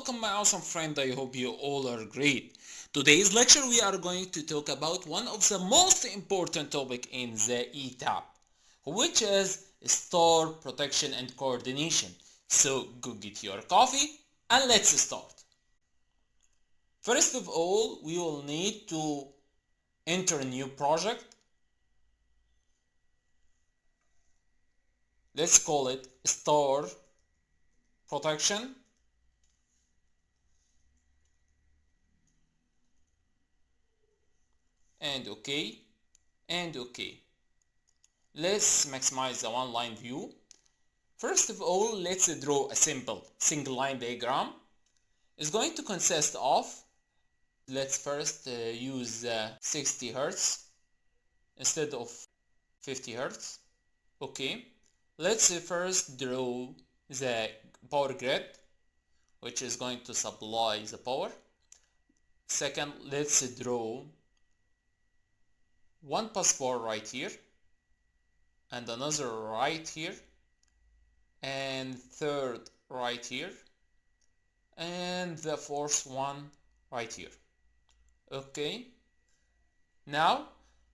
welcome my awesome friend. I hope you all are great. Today's lecture we are going to talk about one of the most important topic in the ETAP, which is store protection and coordination. So go get your coffee and let's start. First of all, we will need to enter a new project. Let's call it store protection. And OK, and OK. Let's maximize the one line view. First of all, let's draw a simple single line diagram. It's going to consist of, let's first use 60 Hertz instead of 50 Hertz. Okay, let's first draw the power grid, which is going to supply the power. Second, let's draw one busbar right here and another right here and third right here and the fourth one right here. Okay, now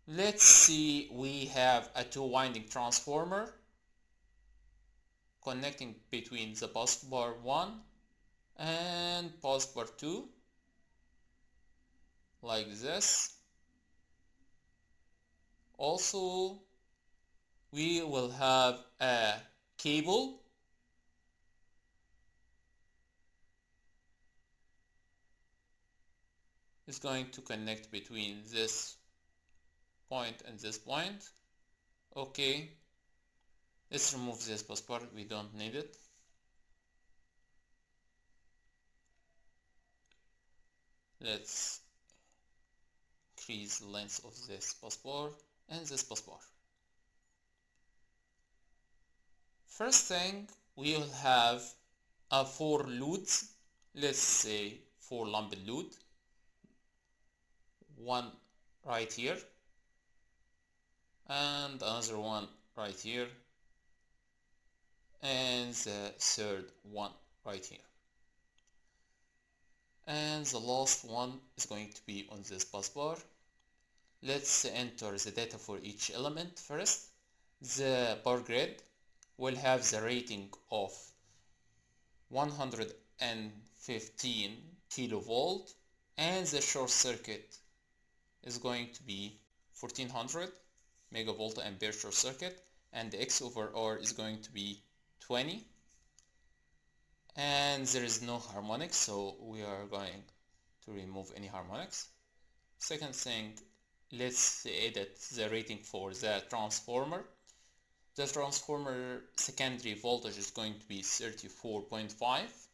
let's see, we have a two winding transformer connecting between the busbar 1 and busbar 2 like this. Also, we will have a cable is going to connect between this point and this point. Okay, let's remove this busbar, we don't need it. Let's increase the length of this busbar and this busbar. First thing, we will have a 4 loads. Let's say 4 lumped load, one right here and another one right here and the third one right here, and the last one is going to be on this busbar. Let's enter the data for each element. First, the power grid will have the rating of 115 kilovolt and the short circuit is going to be 1400 megavolt ampere short circuit, and the X over R is going to be 20, and there is no harmonics, so we are going to remove any harmonics. Second thing, let's edit the rating for the transformer. The transformer secondary voltage is going to be 34.5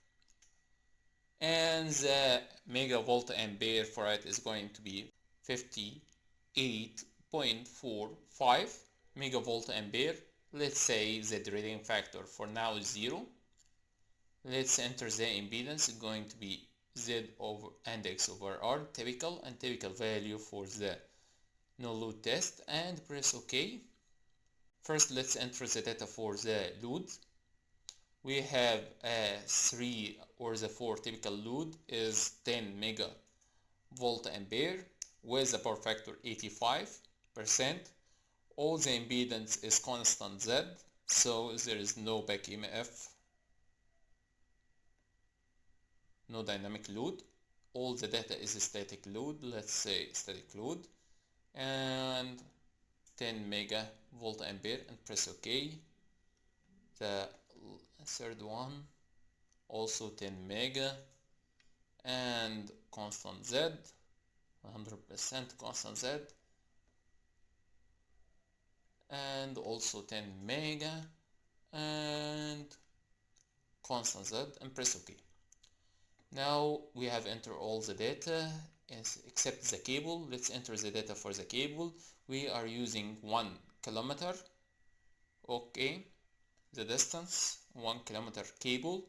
and the megavolt ampere for it is going to be 58.45 megavolt ampere. Let's say the rating factor for now is 0. Let's enter the impedance, it's going to be Z over and X over R, typical and typical value for the no load test, and press OK. First, let's enter the data for the load. We have a 3 or the 4 typical load is 10 megavolt ampere with a power factor 85%. All the impedance is constant Z, so there is no back EMF, no dynamic load. All the data is a static load, let's say static load, and 10 megavolt ampere, and press OK. The third one also 10 mega and constant Z, 100% constant Z, and also 10 mega and constant Z, and press OK. Now we have entered all the data except the cable. Let's enter the data for the cable. We are using 1 kilometer. Okay, the distance 1 kilometer cable.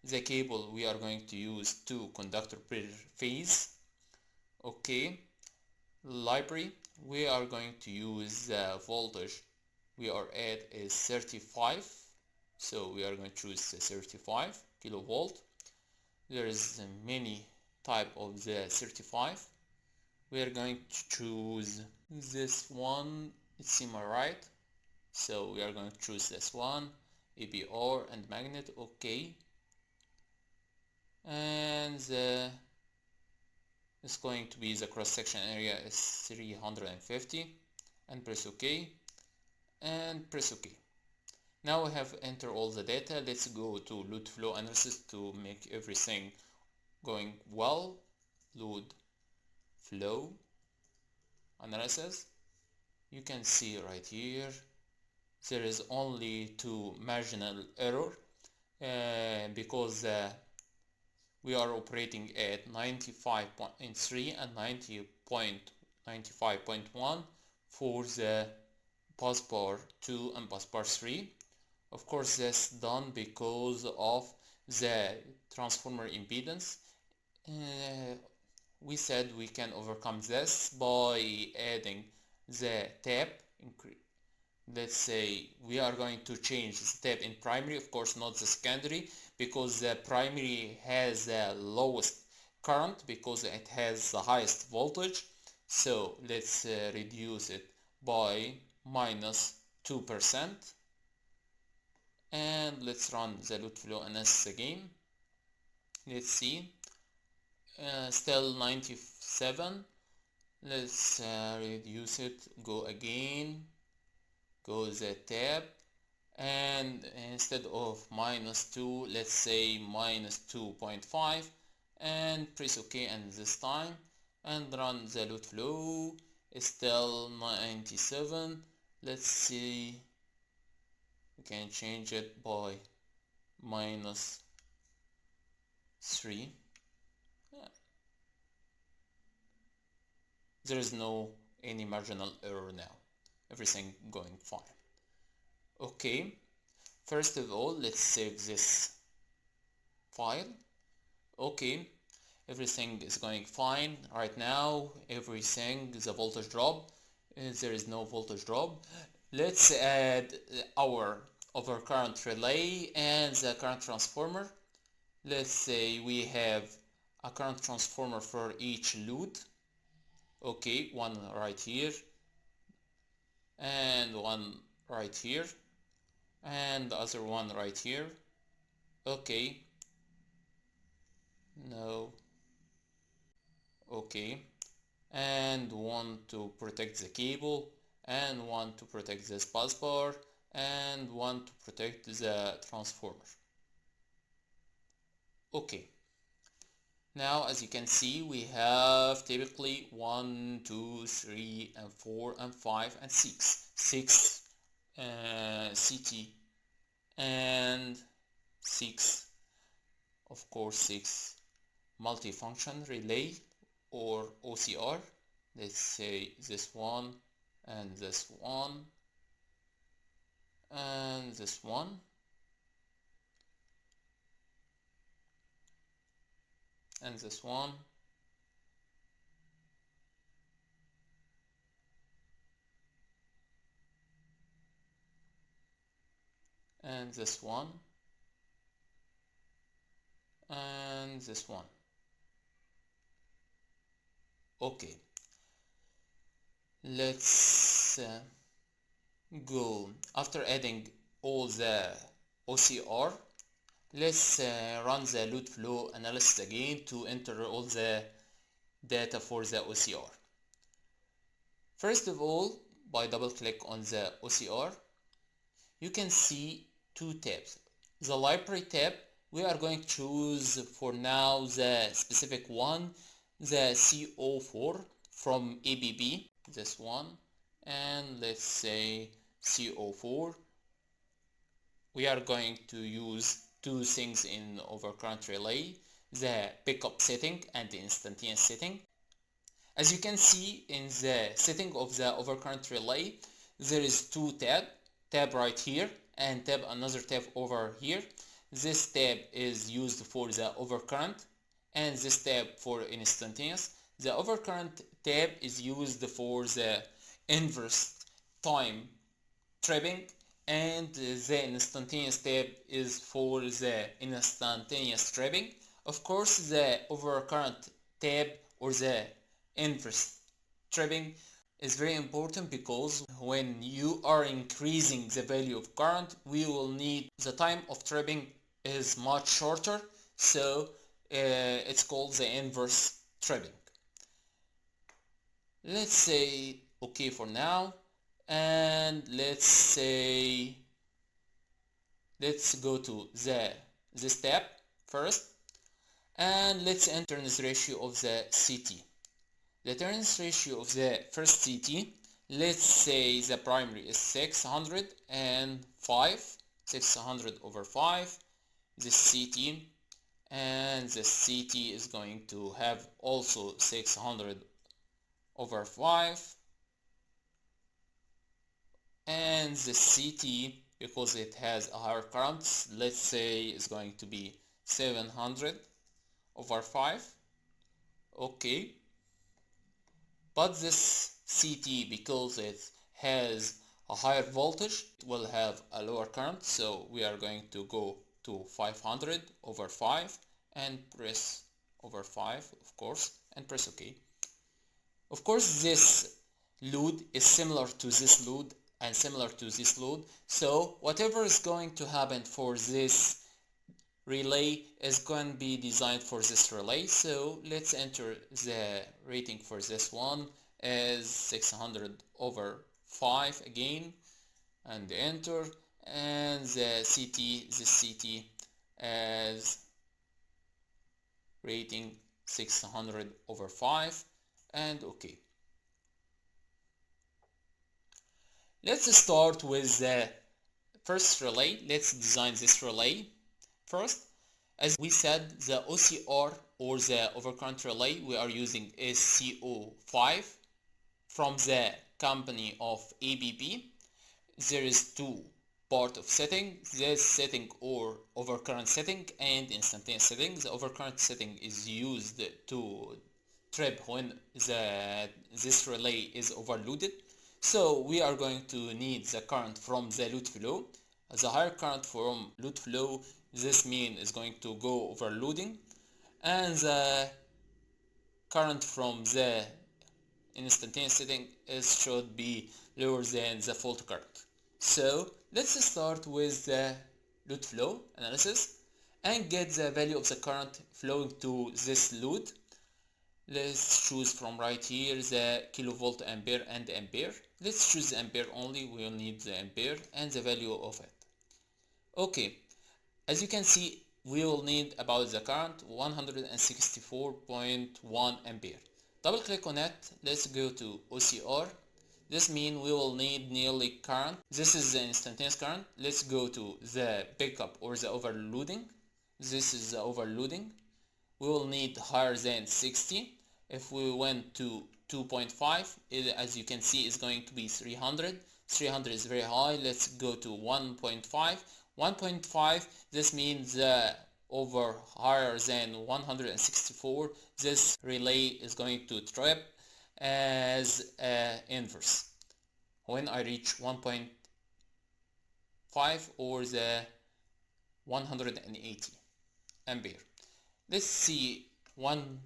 The cable we are going to use 2 conductor per phase. Okay, library we are going to use the voltage we are at is 35, so we are going to choose 35 kilovolt. there is many type of the 35. We are going to choose this one. It's in my right, so we are going to choose this one, ABR and magnet. Okay, and it's going to be the cross section area is 350, and press OK and press OK. Now we have entered all the data. Let's go to load flow analysis to make everything going well. Load flow analysis. You can see right here there is only two marginal error because we are operating at 95.3 and 90.95.1 for the busbar 2 and busbar 3. Of course, that's done because of the transformer impedance. We said we can overcome this by adding the tab. Let's say we are going to change the tab in primary, of course not the secondary, because the primary has the lowest current because it has the highest voltage. So let's reduce it by -2%, and let's run the load flow analysis again. Let's see, still 97. Let's reduce it, go again, go the tab, and instead of -2, let's say -2.5, and press OK. And this time and run the load flow. It's still 97. Let's see, we can change it by -3. There is no any marginal error now. Everything going fine. Okay, first of all, let's save this file. Okay, everything is going fine right now. Everything, the voltage drop, there is no voltage drop. Let's add our overcurrent relay and the current transformer. Let's say we have a current transformer for each load. Okay, one right here and one right here and the other one right here. Okay, no, okay, and one to protect the cable, and one to protect this bus bar, and one to protect the transformer. Okay, now as you can see we have typically 1, 2, 3 and 4 and 5 and 6 CT and 6, of course, 6 multifunction relay or OCR. Let's say this one and this one and this one and this one and this one and this one. Okay, let's go after adding all the OCR. Let's run the load flow analysis again to enter all the data for the OCR. First of all, by double click on the OCR, you can see two tabs. The library tab, we are going to choose for now the specific one, the CO4 from ABB, this one, and let's say CO4. We are going to use two things in overcurrent relay, the pickup setting and the instantaneous setting. As you can see in the setting of the overcurrent relay, there is two tab right here and another tab over here. This tab is used for the overcurrent and this tab for instantaneous. The overcurrent tab is used for the inverse time tripping, and the instantaneous tab is for the instantaneous tripping. Of course, the overcurrent tab or the inverse tripping is very important, because when you are increasing the value of current, we will need the time of tripping is much shorter, so it's called the inverse tripping. Let's say okay for now, and let's go to this tab first, and let's enter the ratio of the CT. The turns ratio of the first CT, let's say the primary is 605, 600 over 5, this CT, and the CT is going to have also 600 over 5, and the CT, because it has a higher current, let's say is going to be 700 over 5. Okay, but this CT, because it has a higher voltage, it will have a lower current, so we are going to go to 500 over 5 and press over 5, of course, and press OK. Of course, this load is similar to this load and similar to this load, so whatever is going to happen for this relay is going to be designed for this relay. So let's enter the rating for this one as 600 over 5 again, and enter, and the CT as rating 600 over 5, and OK. Let's start with the first relay. Let's design this relay first. As we said, the OCR or the overcurrent relay we are using is CO5 from the company of ABB. There is two part of setting, this setting or overcurrent setting and instantaneous setting. The overcurrent setting is used to trip when this relay is overloaded. So we are going to need the current from the load flow. The higher current from load flow, this mean is going to go overloading, and the current from the instantaneous setting should be lower than the fault current. So let's start with the load flow analysis and get the value of the current flowing to this load. Let's choose from right here the kilovolt, ampere and ampere. Let's choose the ampere only, we will need the ampere and the value of it. Okay, as you can see, we will need about the current 164.1 ampere. Double click on it, let's go to OCR. This means we will need nearly current. This is the instantaneous current. Let's go to the pickup or the overloading. This is the overloading. We will need higher than 60. If we went to 2.5, as you can see, is going to be 300. 300 is very high. Let's go to 1.5. 1.5, this means over higher than 164. This relay is going to trip as inverse when I reach 1.5 or the 180 ampere. Let's see, one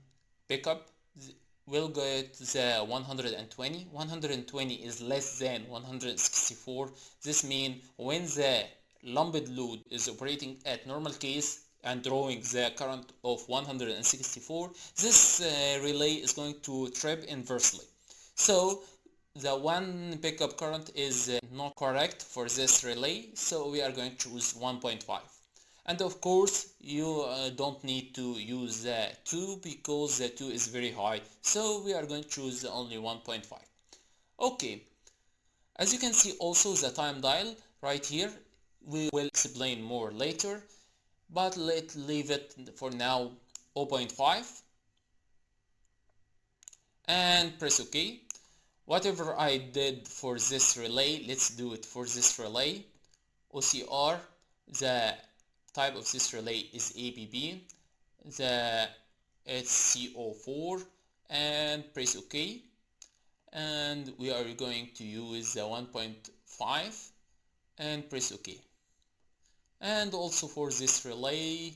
pickup will get the 120. 120 is less than 164. This means when the lumped load is operating at normal case and drawing the current of 164, this relay is going to trip inversely. So the one pickup current is not correct for this relay, so we are going to choose 1.5. And of course you don't need to use the 2 because the 2 is very high, so we are going to choose only 1.5. Okay, as you can see also the time dial right here, we will explain more later, but let's leave it for now 0.5 and press OK. Whatever I did for this relay, let's do it for this relay. OCR, the type of this relay is ABB, it's CO4, and press OK, and we are going to use the 1.5 and press OK. And also for this relay